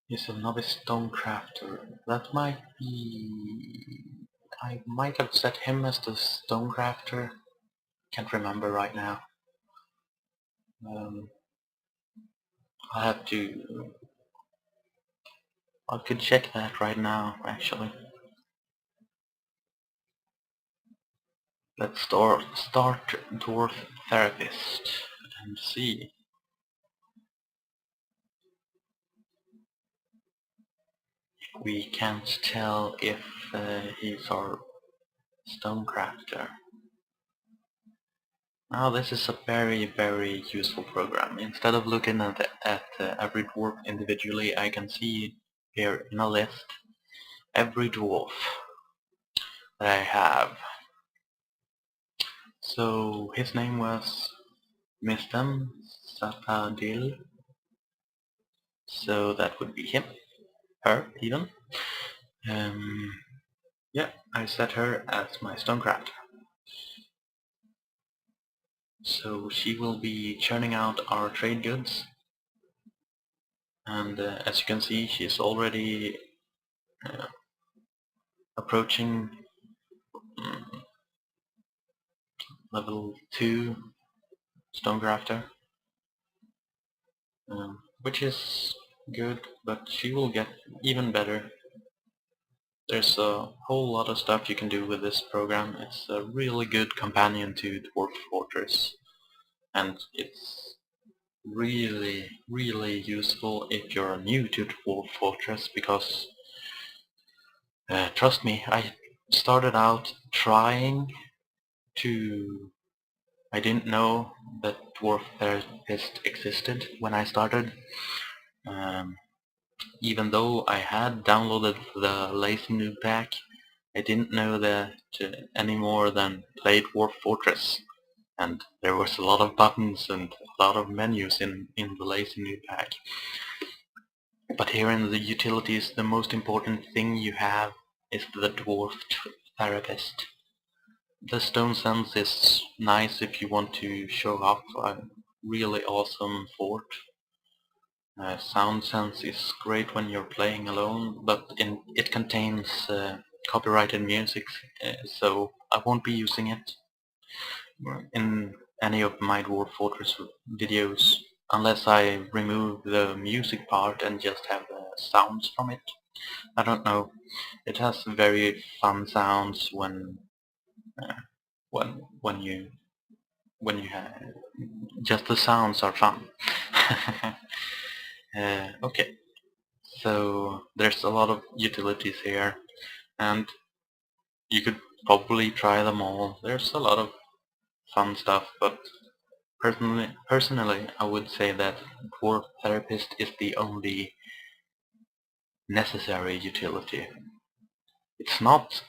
He's a novice stonecrafter. That might be... I might have set him as the stonecrafter. Can't remember right now. Um, I have to... I could check that right now, actually. Let's start Dwarf Therapist and see. We can't tell if he's our stonecrafter. Now this is a very useful program. Instead of looking at every dwarf individually, I can see here in a list every dwarf that I have. So his name was Mistem Sapadil, so that would be him, her even. Yeah, I set her as my stonecrafter. So she will be churning out our trade goods, and as you can see, she's already approaching level 2 stonecrafter, which is good, but she will get even better. There's a whole lot of stuff you can do with this program. It's a really good companion to Dwarf Fortress, and it's really useful if you're new to Dwarf Fortress, because trust me, I started out trying to... I didn't know that Dwarf Therapist existed when I started. Even though I had downloaded the Lazy Noob pack, I didn't know that any more than play Dwarf Fortress. And there was a lot of buttons and a lot of menus in the Lazy Noob pack. But here in the utilities, the most important thing you have is the Dwarf Therapist. The Stone Sense is nice if you want to show off a really awesome fort. Sound Sense is great when you're playing alone, but it contains copyrighted music, so I won't be using it in any of my Dwarf Fortress videos unless I remove the music part and just have sounds from it. I don't know. It has very fun sounds when when you have... just the sounds are fun. Okay, so there's a lot of utilities here, and you could probably try them all. There's a lot of fun stuff, but personally I would say that Dwarf Therapist is the only necessary utility. It's not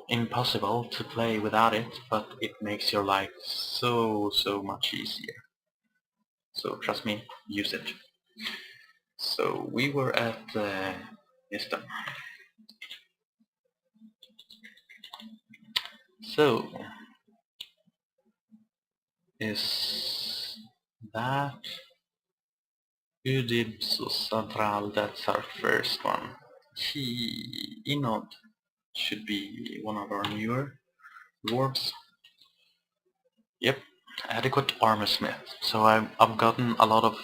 impossible to play without it, but it makes your life so much easier. So trust me, use it. So we were at Nistan. So is that Udibs Central? That's our first one. Inod should be one of our newer dwarves. Yep, adequate armor smith. So I've gotten a lot of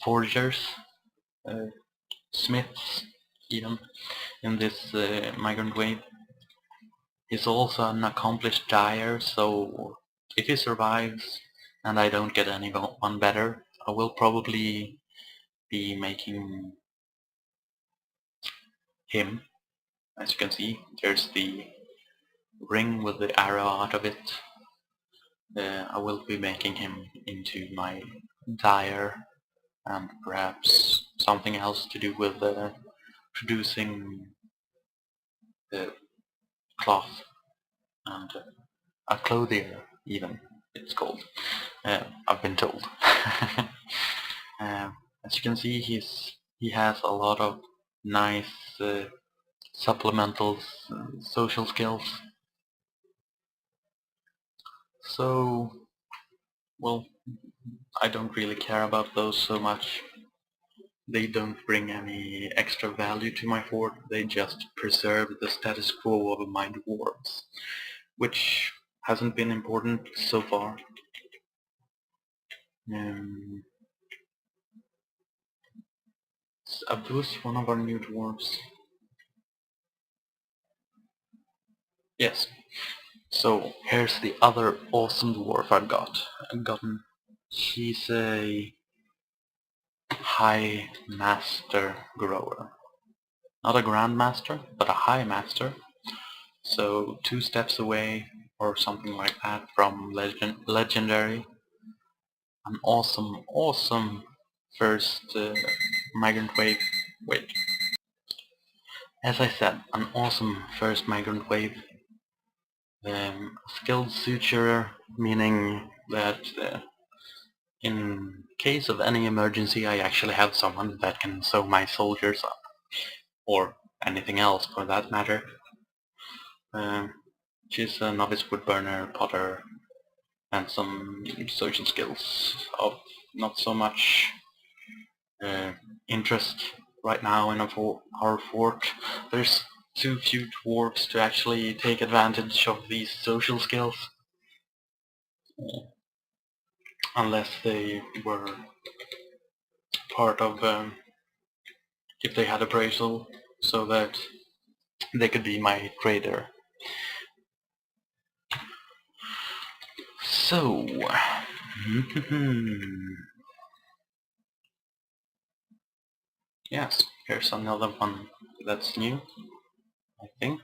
forgers, smiths even, in this migrant wave. He's also an accomplished dyer, so if he survives and I don't get anyone better, I will probably be making him. As you can see, there's the ring with the arrow out of it. I will be making him into my dyer, and perhaps something else to do with producing the cloth, and a clothier even, it's called. I've been told. As you can see, he has a lot of nice supplemental social skills. So, well, I don't really care about those so much. They don't bring any extra value to my fort, they just preserve the status quo of my dwarves, which hasn't been important so far. Um, Abdul's one of our new dwarves. Yes. So here's the other awesome dwarf I've gotten. He's a high master grower. Not a grandmaster, but a high master. So 2 steps away or something like that from legendary. An awesome first migrant wave. Wait. As I said, an awesome first migrant wave. Skilled suturer, meaning that in case of any emergency I actually have someone that can sew my soldiers up. Or anything else for that matter. She's a novice woodburner, potter, and some social skills of not so much uh, interest right now in our fort. There's too few dwarves to actually take advantage of these social skills, unless they were part of, if they had appraisal, so that they could be my trader. So, yes, here's another one that's new, I think.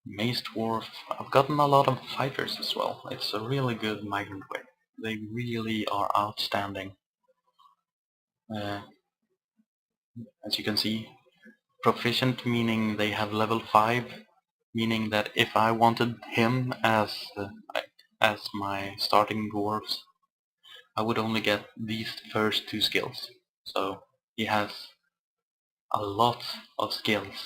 Maze Dwarf. I've gotten a lot of fighters as well. It's a really good migrant way. They really are outstanding. Uh, as you can see, proficient meaning they have level 5, meaning that if I wanted him as my starting dwarves, I would only get these first 2 skills. So he has a lot of skills.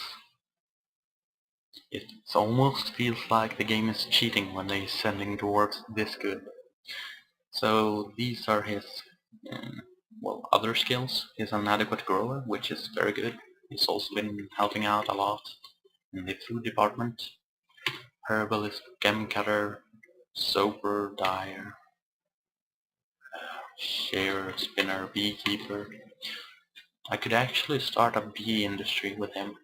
It almost feels like the game is cheating when they're sending dwarves this good. So these are his other skills. He's an adequate grower, which is very good. He's also been helping out a lot in the food department. Herbalist, gem cutter, soaper, dyer, sharer, spinner, beekeeper. I could actually start a bee industry with him.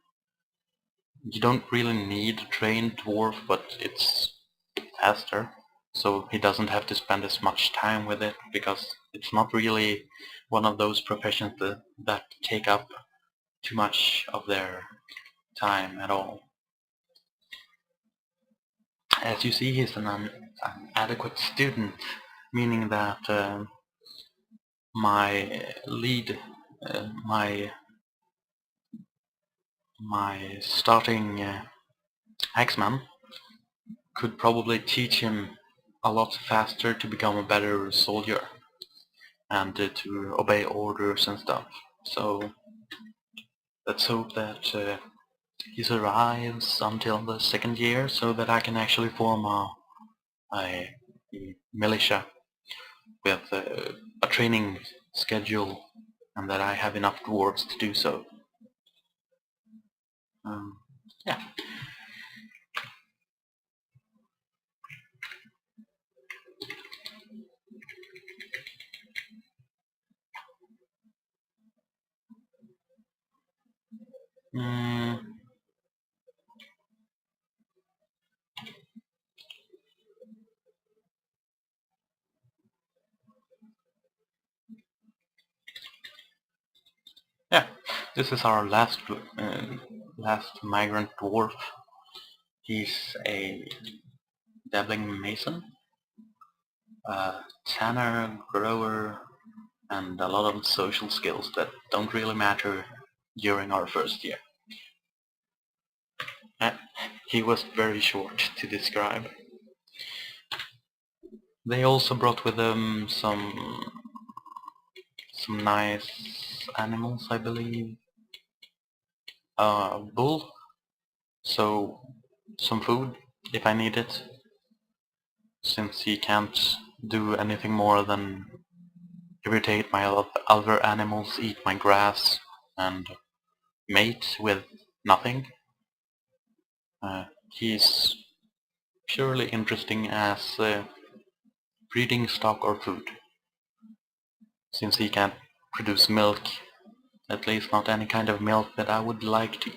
You don't really need a trained dwarf, but it's faster, so he doesn't have to spend as much time with it, because it's not really one of those professions that take up too much of their time at all. As you see, he's an adequate student, meaning that my lead, my starting Axeman could probably teach him a lot faster to become a better soldier and to obey orders and stuff. So let's hope that he survives until the 2nd year, so that I can actually form a militia with a training schedule, and that I have enough dwarves to do so. Yeah. Yeah, this is our last migrant dwarf. He's a dabbling mason, tanner, grower, and a lot of social skills that don't really matter during our first year. He was very short to describe. They also brought with them some nice animals, I believe. Bull, so some food if I need it. since he can't do anything more than irritate my other animals, eat my grass, and mate with nothing. He's purely interesting as breeding stock or food, since he can't produce milk, at least not any kind of milk that I would like to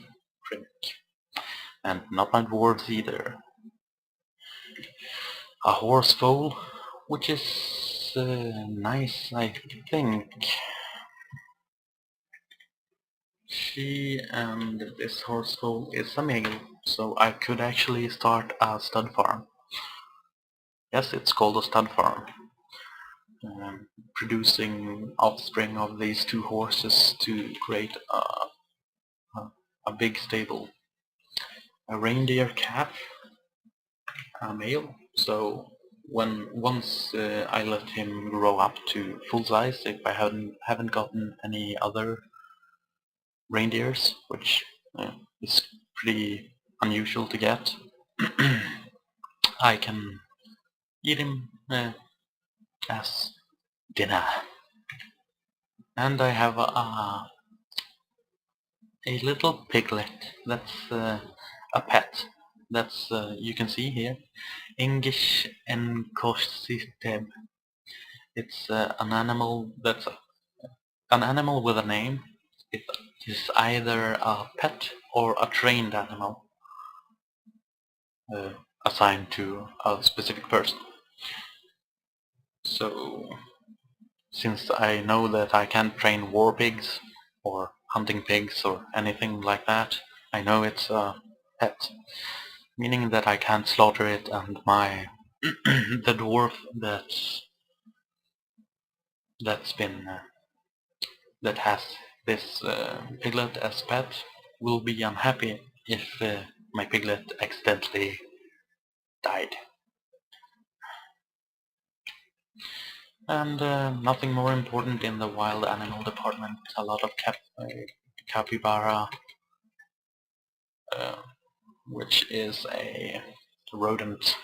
drink, and not my dwarves either. A horse foal, which is nice, I think. She and this horse foal is a male, so I could actually start a stud farm. Yes, it's called a stud farm. Producing offspring of these two horses to create a big stable. A reindeer calf, a male, so once I let him grow up to full size, if I haven't gotten any other reindeers, which is pretty unusual to get, I can eat him as dinner. And I have a little piglet that's a pet. That's you can see here, English encositeb. It's an animal that's an animal with a name. It is either a pet or a trained animal assigned to a specific person. So, since I know that I can't train war pigs or hunting pigs or anything like that, I know it's a pet, meaning that I can't slaughter it, and my the dwarf that's been that has this piglet as pet will be unhappy if my piglet accidentally died. And nothing more important in the wild animal department. A lot of capybara, which is a rodent.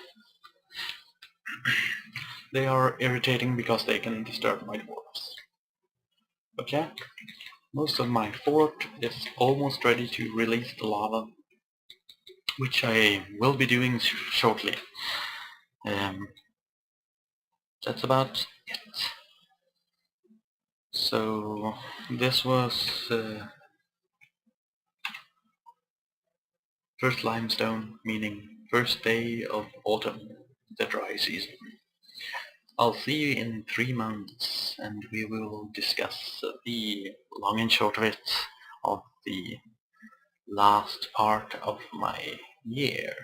They are irritating because they can disturb my dwarves. But yeah, most of my fort is almost ready to release the lava, which I will be doing shortly. That's about it. So this was first limestone, meaning first day of autumn, the dry season. I'll see you in 3 months, and we will discuss the long and short of it, of the last part of my year.